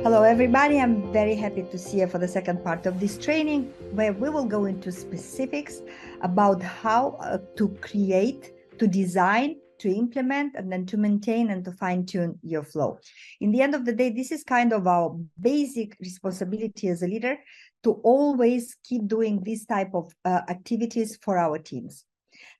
Hello everybody, I'm very happy to see you for the second part of this training, where we will go into specifics about how to create, to design, to implement, and then to maintain and to fine-tune your flow. In the end of the day, this is kind of our basic responsibility as a leader, to always keep doing this type of activities for our teams.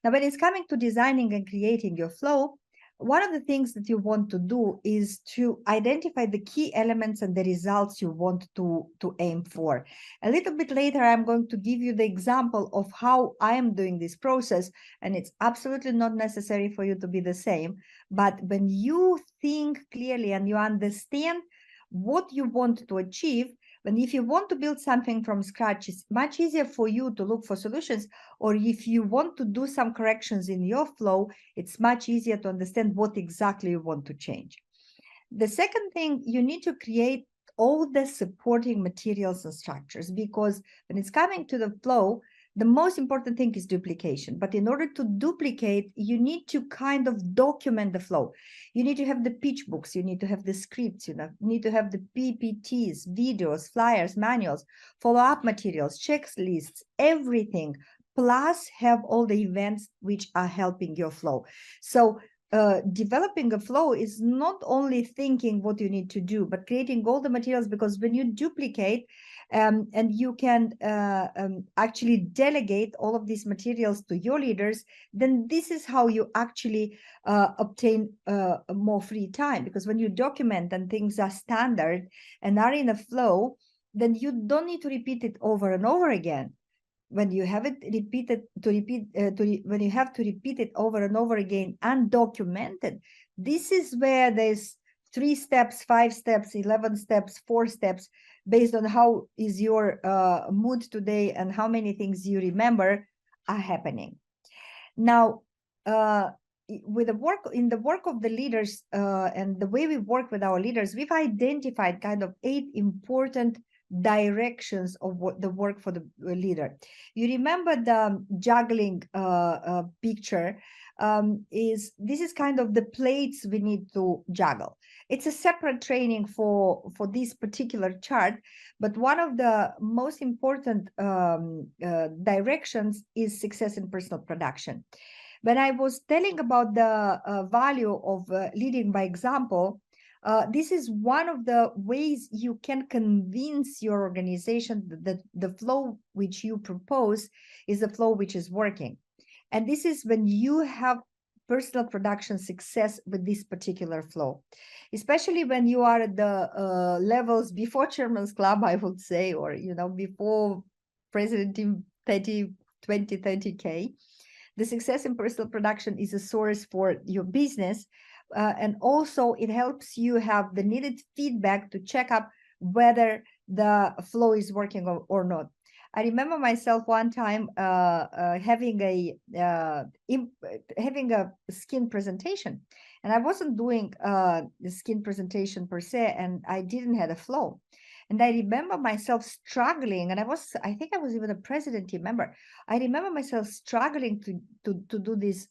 Now, when it's coming to designing and creating your flow, one of the things that you want to do is to identify the key elements and the results you want to aim for. A little bit later, I'm going to give you the example of how I am doing this process, and it's absolutely not necessary for you to be the same. But when you think clearly and you understand what you want to achieve, and if you want to build something from scratch, it's much easier for you to look for solutions. Or if you want to do some corrections in your flow, it's much easier to understand what exactly you want to change. The second thing, you need to create all the supporting materials and structures, because when it's coming to the flow, the most important thing is duplication. But in order to duplicate, you need to kind of document the flow. You need to have the pitch books, you need to have the scripts, you need to have the PPTs, videos, flyers, manuals, follow-up materials, checklists, everything, plus have all the events which are helping your flow. So developing a flow is not only thinking what you need to do, but creating all the materials, because when you duplicate and you can actually delegate all of these materials to your leaders, then this is how you actually obtain more free time. Because when you document and things are standard and are in a flow, then you don't need to repeat it over and over again. When you have it repeated when you have to repeat it over and over again undocumented, this is where there's 3 steps, 5 steps, 11 steps, 4 steps, based on how is your mood today and how many things you remember are happening. Now, with the work of the leaders and the way we work with our leaders, we've identified kind of 8 important directions of what the work for the leader. You remember the juggling picture? This is kind of the plates we need to juggle. It's a separate training for this particular chart, but one of the most important directions is success in personal production. When I was telling about the value of leading by example, this is one of the ways you can convince your organization that the flow which you propose is the flow which is working. And this is when you have personal production success with this particular flow, especially when you are at the levels before Chairman's Club, I would say, or before President Team 20, 30K. The success in personal production is a source for your business. And also it helps you have the needed feedback to check up whether the flow is working or not. I remember myself one time having a skin presentation, and I wasn't doing the skin presentation per se, and I didn't have a flow. And I remember myself struggling, and I think I was even a president team member. I remember myself struggling to do this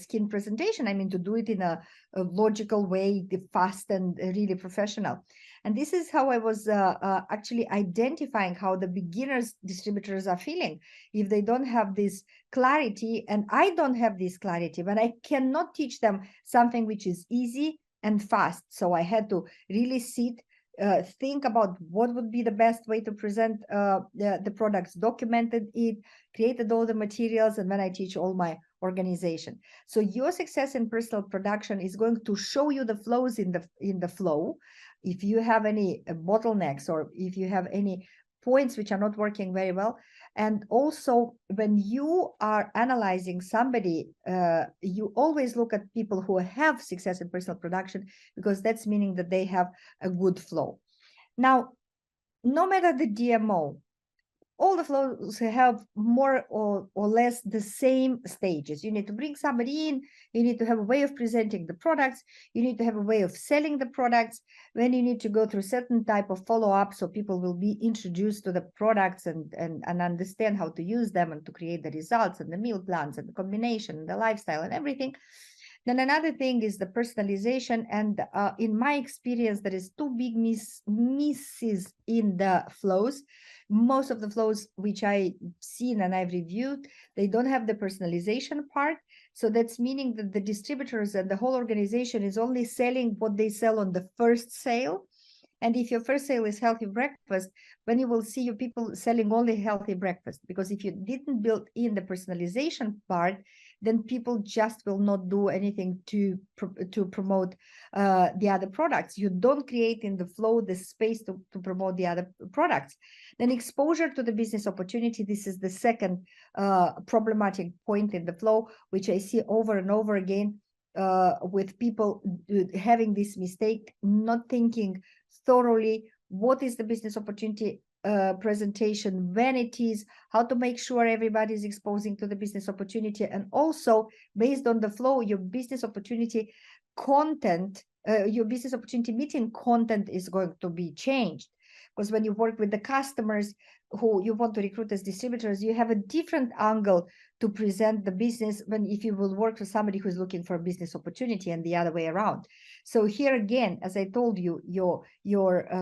skin presentation. I mean, to do it in a logical way, fast and really professional. And this is how I was actually identifying how the beginners distributors are feeling if they don't have this clarity, and I don't have this clarity, but I cannot teach them something which is easy and fast. So I had to really sit, think about what would be the best way to present the products, documented it, created all the materials, and then I teach all my organization. So your success in personal production is going to show you the flows in the flow. If you have any bottlenecks, or if you have any points which are not working very well. And also, when you are analyzing somebody, you always look at people who have success in personal production, because that's meaning that they have a good flow. Now, no matter the DMO, all the flows have more or less the same stages. You need to bring somebody in, you need to have a way of presenting the products, you need to have a way of selling the products, then you need to go through certain type of follow-up, so people will be introduced to the products and understand how to use them and to create the results and the meal plans and the combination and the lifestyle and everything. Then another thing is the personalization. And in my experience, there is two big misses in the flows. Most of the flows which I've seen and I've reviewed, they don't have the personalization part. So that's meaning that the distributors and the whole organization is only selling what they sell on the first sale. And if your first sale is healthy breakfast, when you will see your people selling only healthy breakfast, because if you didn't build in the personalization part, then people just will not do anything to promote the other products. You don't create in the flow the space to promote the other products. Then exposure to the business opportunity. This is the second problematic point in the flow, which I see over and over again with people having this mistake, not thinking thoroughly what is the business opportunity presentation, when it is, how to make sure everybody is exposing to the business opportunity, and also based on the flow, your business opportunity content, your business opportunity meeting content is going to be changed. Because when you work with the customers who you want to recruit as distributors, you have a different angle to present the business when if you will work with somebody who's looking for a business opportunity and the other way around. So here again, as I told you, your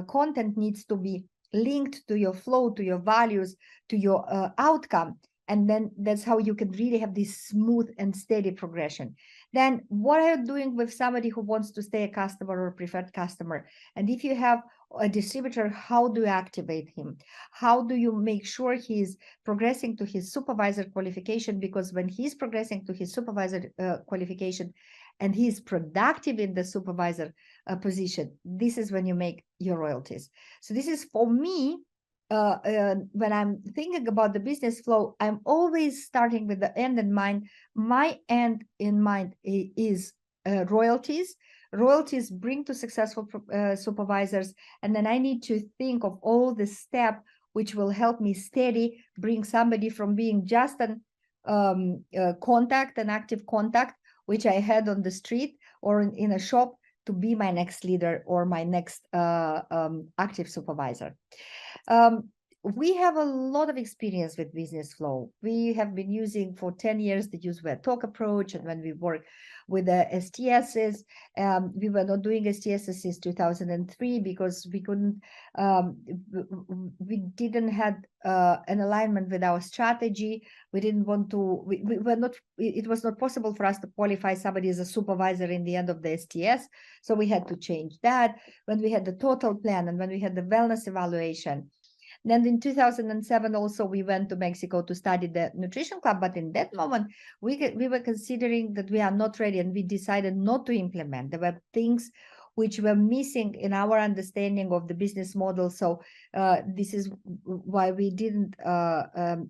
content needs to be linked to your flow, to your values, to your outcome. And then that's how you can really have this smooth and steady progression. Then what are you doing with somebody who wants to stay a customer or preferred customer? And if you have a distributor, how do you activate him? How do you make sure he's progressing to his supervisor qualification? Because when he's progressing to his supervisor qualification and he's productive in the supervisor position, this is when you make your royalties. So this is for me, when I'm thinking about the business flow, I'm always starting with the end in mind. My end in mind is royalties. Royalties bring to successful supervisors, and then I need to think of all the steps which will help me steady bring somebody from being just an contact, an active contact, which I had on the street or in a shop, to be my next leader or my next active supervisor. We have a lot of experience with business flow. We have been using for 10 years the use where talk approach, and when we work with the STSs, we were not doing STSs since 2003 because we couldn't, we didn't have an alignment with our strategy. We didn't want to, we were not, it was not possible for us to qualify somebody as a supervisor in the end of the STS. So we had to change that when we had the total plan and when we had the wellness evaluation. Then in 2007, also, we went to Mexico to study the nutrition club. But in that moment, we were considering that we are not ready, and we decided not to implement. There were things which were missing in our understanding of the business model. So this is why we didn't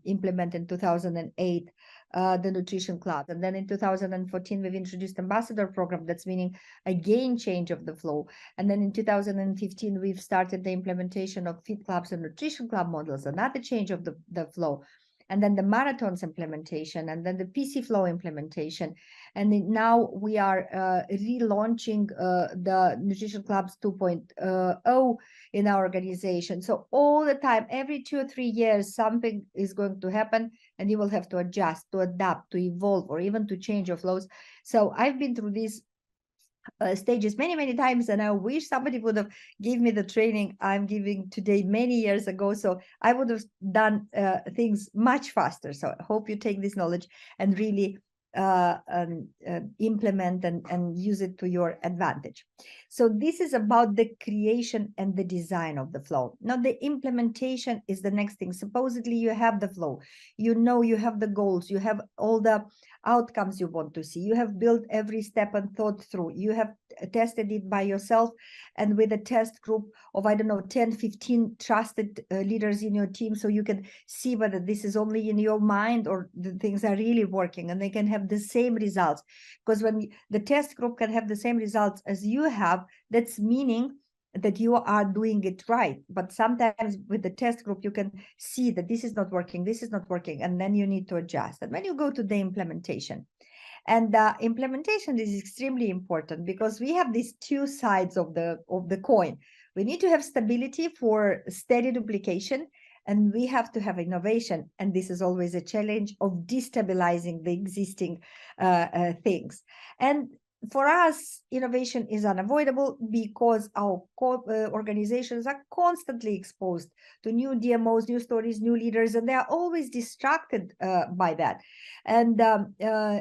implement in 2008 the nutrition club. And then in 2014, we've introduced ambassador program. That's meaning again change of the flow. And then in 2015, we've started the implementation of fit clubs and nutrition club models, another change of the flow. And then the marathons implementation, and then the PC flow implementation. And now we are relaunching the nutrition clubs 2.0 in our organization. So all the time, every 2 or 3 years, something is going to happen, and you will have to adjust, to adapt, to evolve, or even to change your flows. So I've been through these stages many times, and I wish somebody would have gave me the training I'm giving today many years ago, so I would have done things much faster. So I hope you take this knowledge and really implement and use it to your advantage. So this is about the creation and the design of the flow. Now the implementation is the next thing. Supposedly you have the flow, you know, you have the goals, you have all the outcomes you want to see, you have built every step and thought through, you have tested it by yourself and with a test group of, I don't know, 10, 15 trusted leaders in your team, so you can see whether this is only in your mind or the things are really working, and they can have the same results. Because when the test group can have the same results as you have, that's meaning that you are doing it right. But sometimes with the test group, you can see that this is not working, and then you need to adjust. And when you go to the implementation, and implementation is extremely important because we have these two sides of the coin. We need to have stability for steady duplication, and we have to have innovation. And this is always a challenge of destabilizing the existing things. And for us, innovation is unavoidable because our organizations are constantly exposed to new DMOs, new stories, new leaders, and they are always distracted by that. And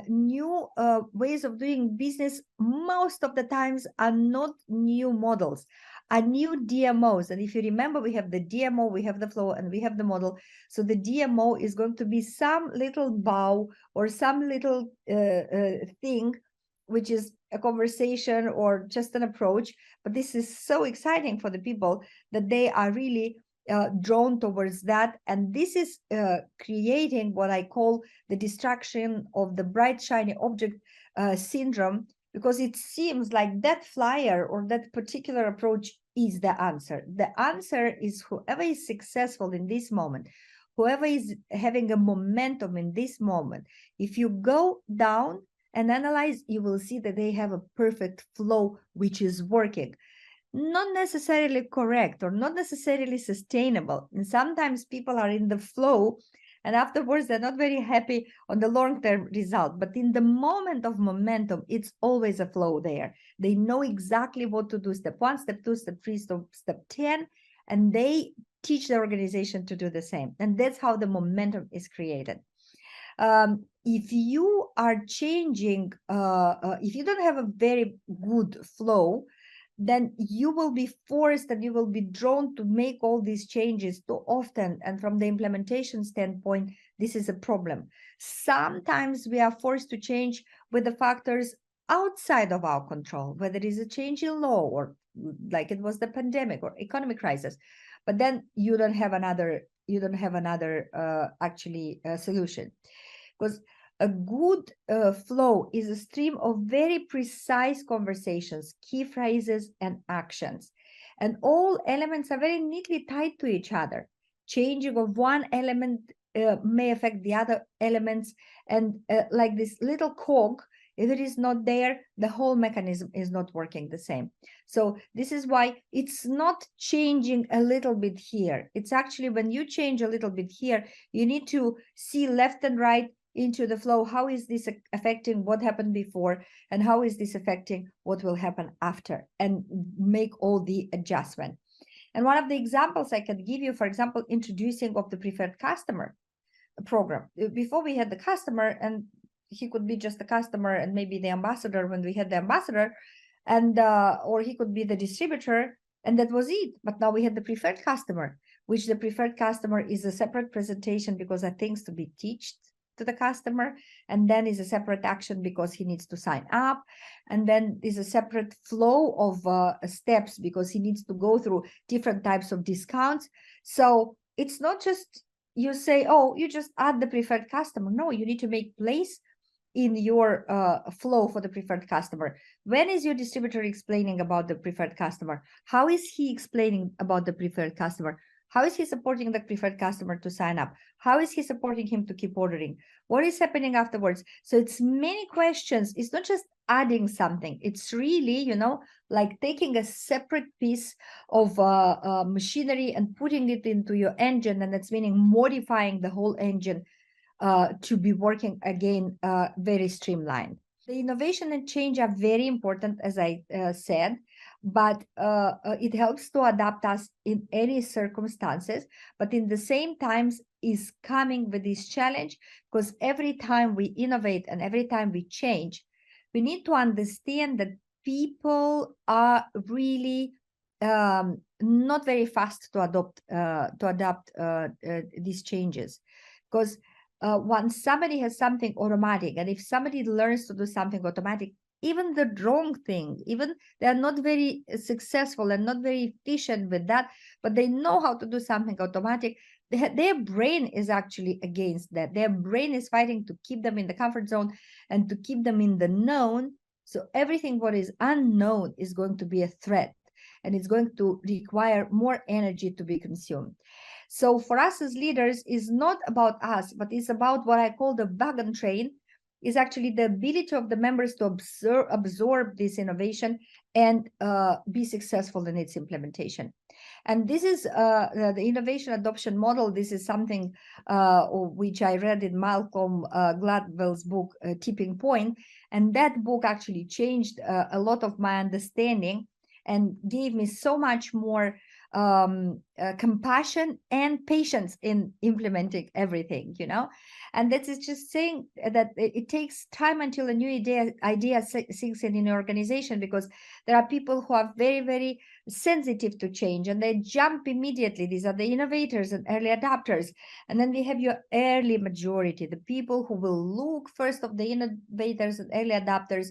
new ways of doing business most of the times are not new models, are new DMOs. And if you remember, we have the DMO, we have the flow, and we have the model. So the DMO is going to be some little bow or some little thing, which is a conversation or just an approach. But this is so exciting for the people that they are really drawn towards that. And this is creating what I call the distraction of the bright, shiny object syndrome, because it seems like that flyer or that particular approach is the answer. The answer is whoever is successful in this moment, whoever is having a momentum in this moment, if you go down and analyze, you will see that they have a perfect flow, which is working. Not necessarily correct or not necessarily sustainable. And sometimes people are in the flow and afterwards they're not very happy on the long-term result. But in the moment of momentum, it's always a flow there. They know exactly what to do, step 1, step 2, step 3, step 10, and they teach the organization to do the same. And that's how the momentum is created. If you are changing, if you don't have a very good flow, then you will be forced and you will be drawn to make all these changes too often. And from the implementation standpoint, this is a problem. Sometimes we are forced to change with the factors outside of our control, whether it is a change in law or like it was the pandemic or economic crisis. But then you don't have another solution, because a good flow is a stream of very precise conversations, key phrases, and actions. And all elements are very neatly tied to each other. Changing of one element may affect the other elements. And like this little cog, if it is not there, the whole mechanism is not working the same. So this is why it's not changing a little bit here. It's actually when you change a little bit here, you need to see left and right into the flow. How is this affecting what happened before? And how is this affecting what will happen after? And make all the adjustment. And one of the examples I can give you, for example, introducing of the preferred customer program. Before we had the customer, and he could be just the customer and maybe the ambassador when we had the ambassador, and or he could be the distributor, and that was it. But now we had the preferred customer, which the preferred customer is a separate presentation because there are things to be taught to the customer, and then is a separate action because he needs to sign up, and then is a separate flow of steps because he needs to go through different types of discounts. So it's not just you say, oh, you just add the preferred customer. No, you need to make place in your flow for the preferred customer. When is your distributor explaining about the preferred customer? How is he explaining about the preferred customer? How is he supporting the preferred customer to sign up? How is he supporting him to keep ordering? What is happening afterwards? So it's many questions. It's not just adding something. It's really, like taking a separate piece of machinery and putting it into your engine. And that's meaning modifying the whole engine to be working again very streamlined. The innovation and change are very important, as I said, but it helps to adapt us in any circumstances, but in the same times is coming with this challenge, because every time we innovate and every time we change, we need to understand that people are really not very fast to adapt these changes, because once somebody has something automatic, and if somebody learns to do something automatic, even the wrong thing, even they are not very successful and not very efficient with that, but they know how to do something automatic, their brain is actually against that. Their brain is fighting to keep them in the comfort zone and to keep them in the known. So everything what is unknown is going to be a threat, and it's going to require more energy to be consumed. So for us as leaders, is not about us, but it's about what I call the wagon train, is actually the ability of the members to absorb this innovation and be successful in its implementation. And this is the innovation adoption model. This is something which I read in Malcolm Gladwell's book, Tipping Point. And that book actually changed a lot of my understanding and gave me so much more compassion and patience in implementing everything, you know. And that is just saying that it takes time until a new idea sinks in your organization, because there are people who are very, very sensitive to change and they jump immediately. These are the innovators and early adopters. And then we have your early majority, the people who will look first of the innovators and early adopters.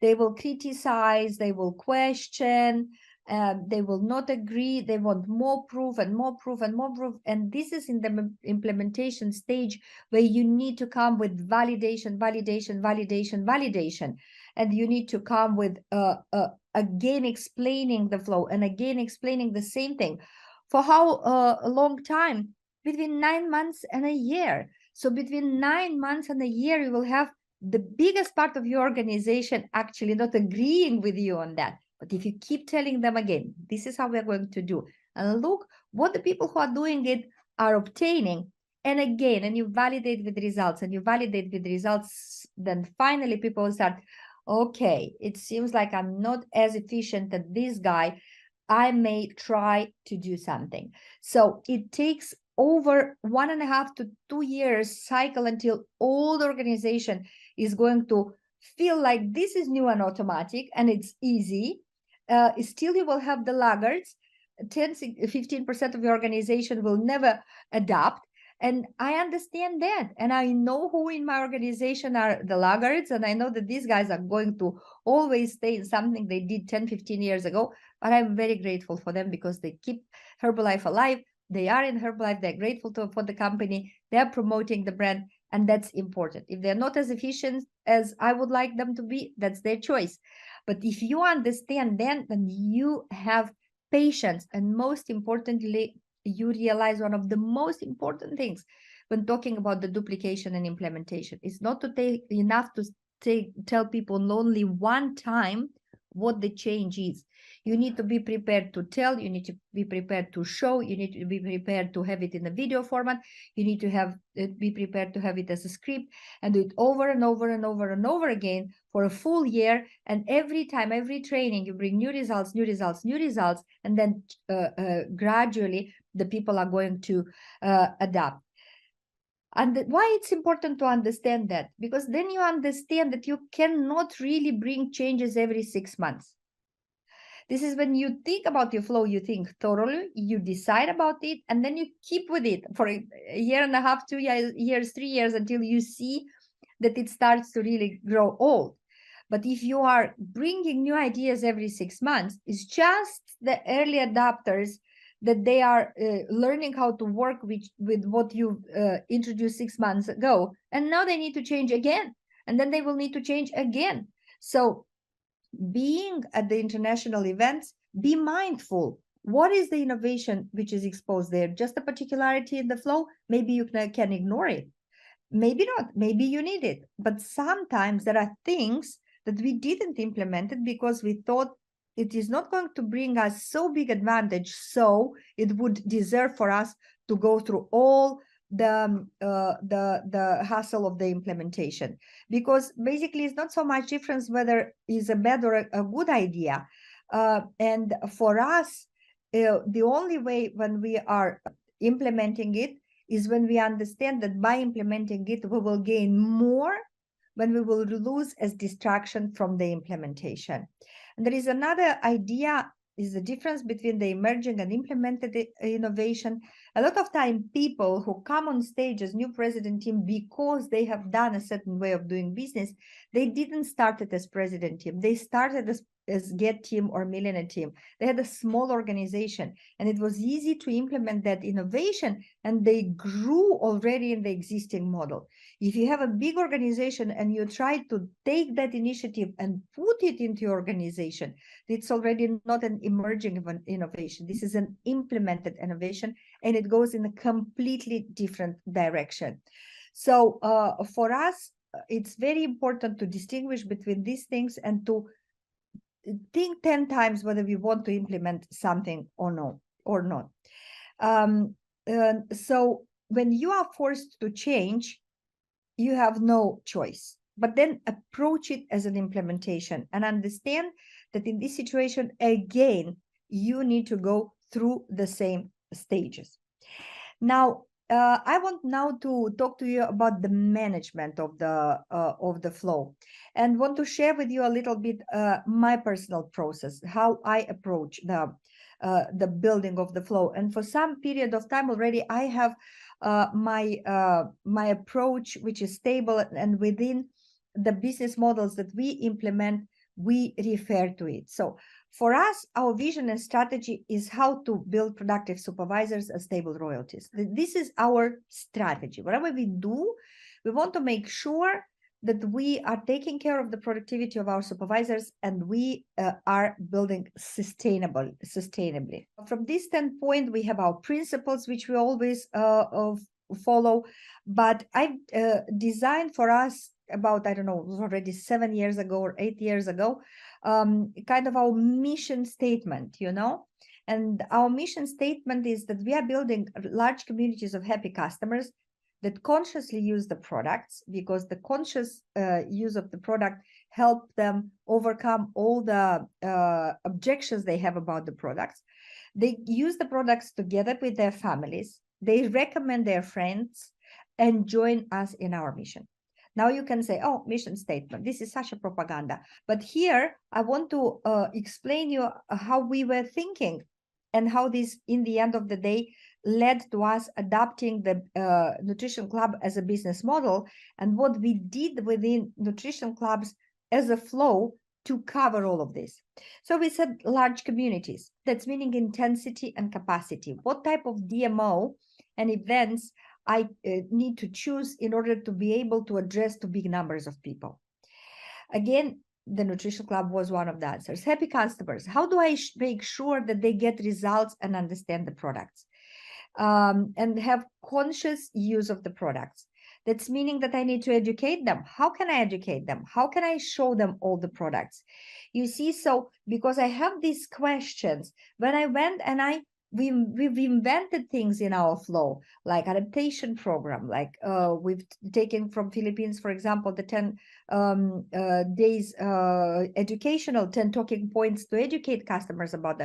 They will criticize, they will question, they will not agree, they want more proof and more proof and more proof. And this is in the implementation stage where you need to come with validation. And you need to come with again explaining the flow and again explaining the same thing. For how a long time? Between 9 months and a year. So between 9 months and a year, you will have the biggest part of your organization actually not agreeing with you on that. But if you keep telling them again, this is how we're going to do, and look what the people who are doing it are obtaining, and again, and you validate with results, and you validate with results, then finally people start, okay, it seems like I'm not as efficient as this guy. I may try to do something. So it takes over 1.5 to 2 years cycle until all the organization is going to feel like this is new and automatic and it's easy. Still, you will have the laggards. 10-15% of your organization will never adapt. And I understand that. And I know who in my organization are the laggards. And I know that these guys are going to always stay in something they did 10-15 years ago. But I'm very grateful for them because they keep Herbalife alive. They are in Herbalife. They're grateful for the company. They're promoting the brand. And that's important. If they're not as efficient as I would like them to be, that's their choice. But if you understand then you have patience. And most importantly, you realize one of the most important things when talking about the duplication and implementation is not to take enough to tell people only one time what the change is. You need to be prepared to tell, you need to be prepared to show, you need to be prepared to have it in a video format, you need to be prepared to have it as a script and do it over and over and over and over again for a full year. And every time, every training, you bring new results, and then gradually the people are going to adapt. And why it's important to understand that? Because then you understand that you cannot really bring changes every 6 months. This is when you think about your flow, you think thoroughly, you decide about it, and then you keep with it for a year and a half, 2 years, 3 years, until you see that it starts to really grow old. But if you are bringing new ideas every 6 months, it's just the early adopters that they are learning how to work with what you introduced 6 months ago. And now they need to change again. And then they will need to change again. So being at the international events, be mindful. What is the innovation which is exposed there? Just a particularity in the flow? Maybe you can ignore it. Maybe not. Maybe you need it. But sometimes there are things that we didn't implement it because we thought it is not going to bring us so big advantage, so it would deserve for us to go through all the hassle of the implementation. Because basically it's not so much difference whether it's a bad or a good idea. And for us, the only way when we are implementing it is when we understand that by implementing it, we will gain more when we will lose as distraction from the implementation. And there is another idea, is the difference between the emerging and implemented innovation. A lot of time people who come on stage as new president team because they have done a certain way of doing business, they didn't start it as president team. They started as get team or millionaire team. They had a small organization and it was easy to implement that innovation and they grew already in the existing model. If you have a big organization and you try to take that initiative and put it into your organization, it's already not an emerging innovation. This is an implemented innovation and it goes in a completely different direction. So for us, it's very important to distinguish between these things and to think 10 times whether we want to implement something or not. So when you are forced to change, you have no choice, but then approach it as an implementation and understand that in this situation, again, you need to go through the same stages. Now, I want now to talk to you about the management of the flow, and want to share with you a little bit my personal process, how I approach the building of the flow. And for some period of time already, I have my approach, which is stable, and within the business models that we implement, we refer to it. So for us, our vision and strategy is how to build productive supervisors and stable royalties. This is our strategy. Whatever we do, we want to make sure that we are taking care of the productivity of our supervisors, and we are building sustainably. From this standpoint, we have our principles, which we always follow, but I've designed for us about, I don't know, already 7 years ago or 8 years ago, kind of our mission statement, and our mission statement is that we are building large communities of happy customers that consciously use the products, because the conscious use of the product help them overcome all the objections they have about the products. They use the products together with their families. They recommend their friends and join us in our mission. Now you can say, oh, mission statement, this is such a propaganda. But here I want to explain you how we were thinking and how this, in the end of the day, led to us adopting the nutrition club as a business model, and what we did within nutrition clubs as a flow to cover all of this. So we said large communities. That's meaning intensity and capacity. What type of DMO and events I need to choose in order to be able to address to big numbers of people? Again, the nutrition club was one of the answers. Happy customers. How do I make sure that they get results and understand the products? And have conscious use of the products. That's meaning that I need to educate them. How can I educate them? How can I show them all the products? You see, so because I have these questions, when I went and we've invented things in our flow, like adaptation program, like we've taken from Philippines, for example, the 10 days educational 10 talking points to educate customers about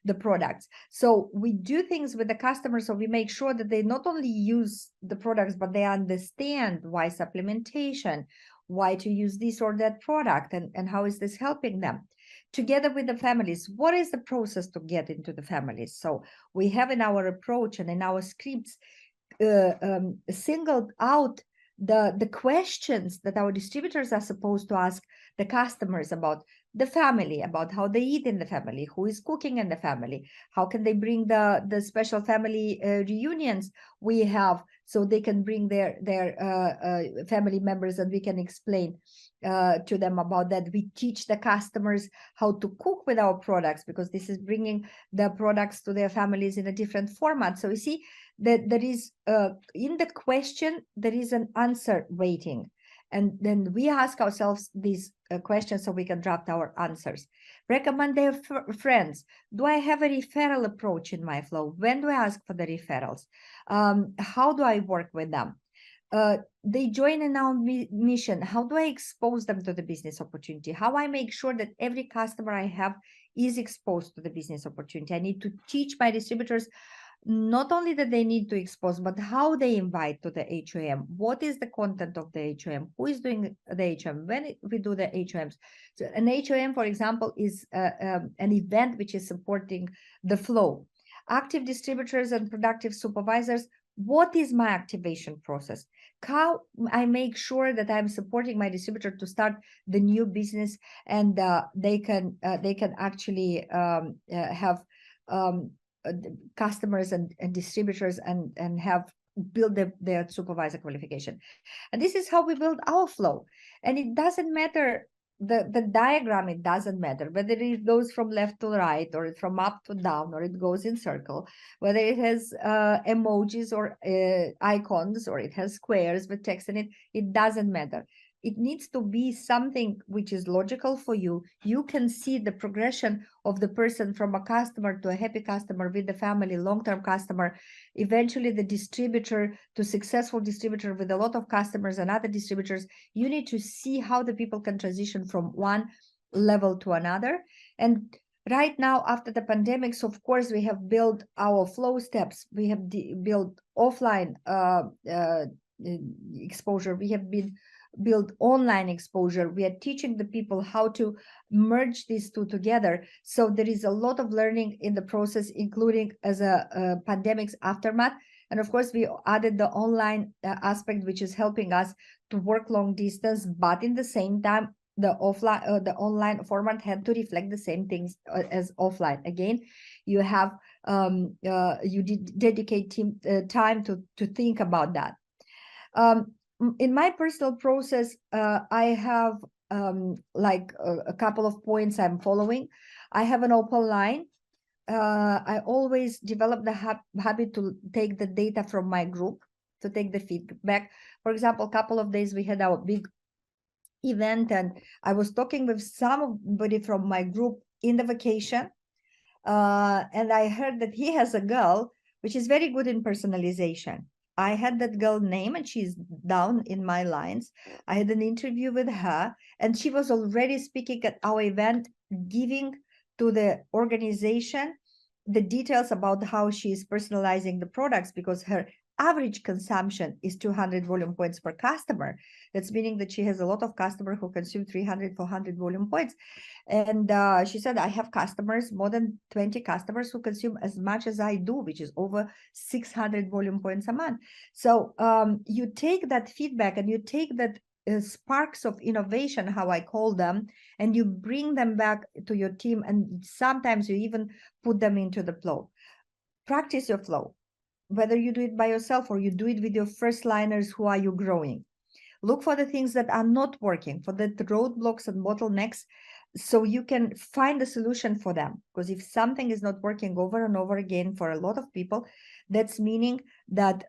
the products. So we do things with the customers, so we make sure that they not only use the products, but they understand why supplementation, why to use this or that product, and how is this helping them. Together with the families, what is the process to get into the families? So we have in our approach and in our scripts singled out the questions that our distributors are supposed to ask the customers about the family, about how they eat in the family, who is cooking in the family, how can they bring the special family reunions we have, so they can bring their family members, and we can explain to them about that. We teach the customers how to cook with our products, because this is bringing the products to their families in a different format. So you see that there is in the question, there is an answer waiting. And then we ask ourselves these questions so we can draft our answers. Recommend their friends. Do I have a referral approach in my flow? When do I ask for the referrals? How do I work with them? They join in our mission. How do I expose them to the business opportunity? How I make sure that every customer I have is exposed to the business opportunity? I need to teach my distributors not only that they need to expose, but how they invite to the HOM. What is the content of the HOM? Who is doing the HOM? When we do the HOMs? So an HOM, for example, is an event which is supporting the flow. Active distributors and productive supervisors. What is my activation process? How I make sure that I'm supporting my distributor to start the new business, and they can actually have customers and distributors and have build their supervisor qualification. And this is how we build our flow. And it doesn't matter the diagram, it doesn't matter whether it goes from left to right, or from up to down, or it goes in circle, whether it has emojis or icons, or it has squares with text in it. It doesn't matter. It needs to be something which is logical for you. You can see the progression of the person from a customer to a happy customer with the family, long-term customer, eventually the distributor to successful distributor with a lot of customers and other distributors. You need to see how the people can transition from one level to another. And right now, after the pandemics, of course, we have built our flow steps. We have built offline exposure. We have built online exposure. We are teaching the people how to merge these two together. So there is a lot of learning in the process, including as a pandemic's aftermath. And of course, we added the online aspect, which is helping us to work long distance, but in the same time, the offline, the online format had to reflect the same things as offline. Again, you have you dedicate time to think about that. In my personal process, I have like a couple of points I'm following. I have an open line. I always develop the habit to take the data from my group, to take the feedback. For example, a couple of days we had our big event, and I was talking with somebody from my group in the vacation, and I heard that he has a girl which is very good in personalization. I had that girl name, and she's down in my lines. I had an interview with her, and she was already speaking at our event, giving to the organization the details about how she is personalizing the products, because her average consumption is 200 volume points per customer. That's meaning that she has a lot of customers who consume 300, 400 volume points. And she said, I have customers, more than 20 customers who consume as much as I do, which is over 600 volume points a month. So you take that feedback and you take that sparks of innovation, how I call them, and you bring them back to your team. And sometimes you even put them into the flow. Practice your flow. Whether you do it by yourself or you do it with your first liners who are you growing. Look for the things that are not working, for the roadblocks and bottlenecks, so you can find a solution for them. Because if something is not working over and over again for a lot of people, that's meaning that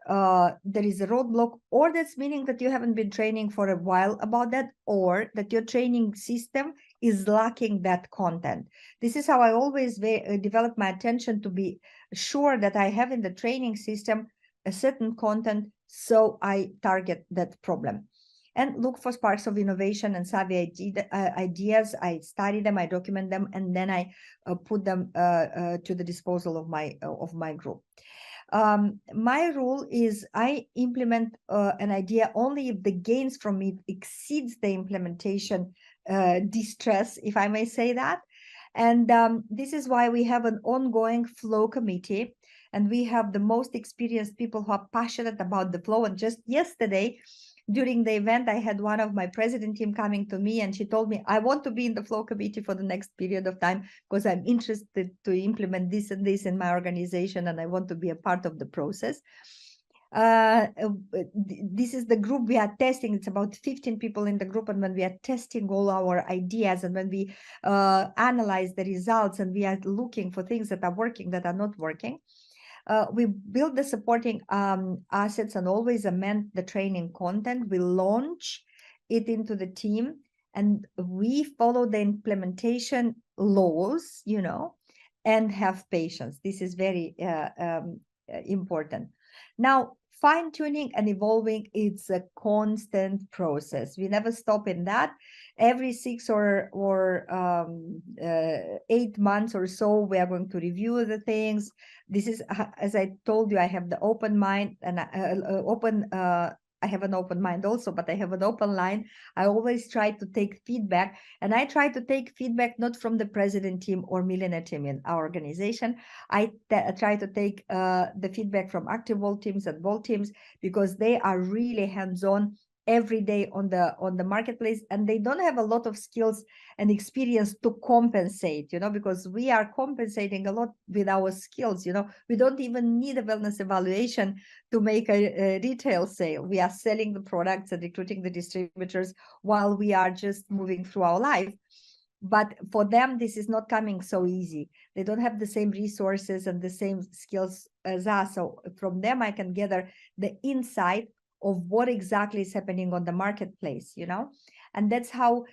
there is a roadblock, or that's meaning that you haven't been training for a while about that, or that your training system is lacking that content. This is how I always develop my attention, to be sure that I have in the training system a certain content, so I target that problem. And look for sparks of innovation and savvy ideas. I study them, I document them, and then I put them to the disposal of my group. My rule is I implement an idea only if the gains from it exceeds the implementation distress, if I may say that. And this is why we have an ongoing flow committee, and we have the most experienced people who are passionate about the flow. And just yesterday, during the event, I had one of my president team coming to me, and she told me, I want to be in the flow committee for the next period of time because I'm interested to implement this and this in my organization, and I want to be a part of the process. This is the group we are testing. It's about 15 people in the group, and when we are testing all our ideas, and when we analyze the results, and we are looking for things that are working, that are not working, we build the supporting assets and always amend the training content. We launch it into the team, and we follow the implementation laws, and have patience. This is very important. Now, fine-tuning and evolving, it's a constant process. We never stop in that. Every 6 or 8 months or so, we are going to review the things. This is, as I told you, I have the open mind, and I have an open mind also, but I have an open line. I always try to take feedback, and I try to take feedback not from the president team or millionaire team in our organization. I try to take the feedback from active Volt teams and Volt teams, because they are really hands-on every day on the marketplace, and they don't have a lot of skills and experience to compensate, because we are compensating a lot with our skills. We don't even need a wellness evaluation to make a retail sale. We are selling the products and recruiting the distributors while we are just moving through our life. But for them, this is not coming so easy. They don't have the same resources and the same skills as us. So from them, I can gather the insight of what exactly is happening on the marketplace, and that's how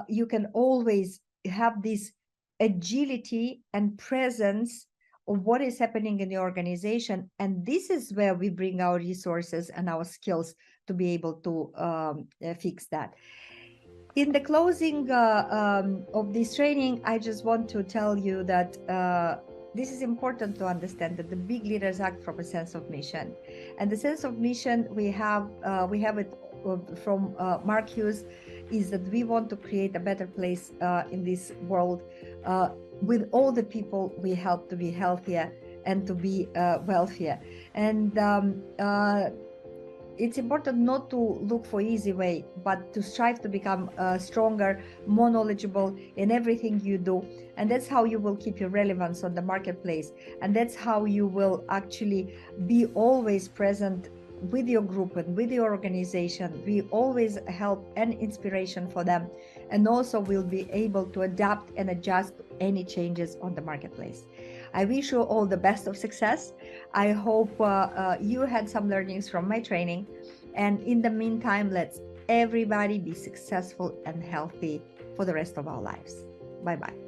you can always have this agility and presence of what is happening in the organization. And this is where we bring our resources and our skills to be able to fix that. In the closing of this training, I just want to tell you that this is important to understand, that the big leaders act from a sense of mission. And the sense of mission we have it from Mark Hughes, is that we want to create a better place in this world with all the people we help to be healthier and to be wealthier. And it's important not to look for easy way, but to strive to become stronger, more knowledgeable in everything you do. And that's how you will keep your relevance on the marketplace. And that's how you will actually be always present with your group and with your organization. We always help and inspiration for them. And also will be able to adapt and adjust to any changes on the marketplace. I wish you all the best of success. I hope you had some learnings from my training. And in the meantime, let's everybody be successful and healthy for the rest of our lives. Bye-bye.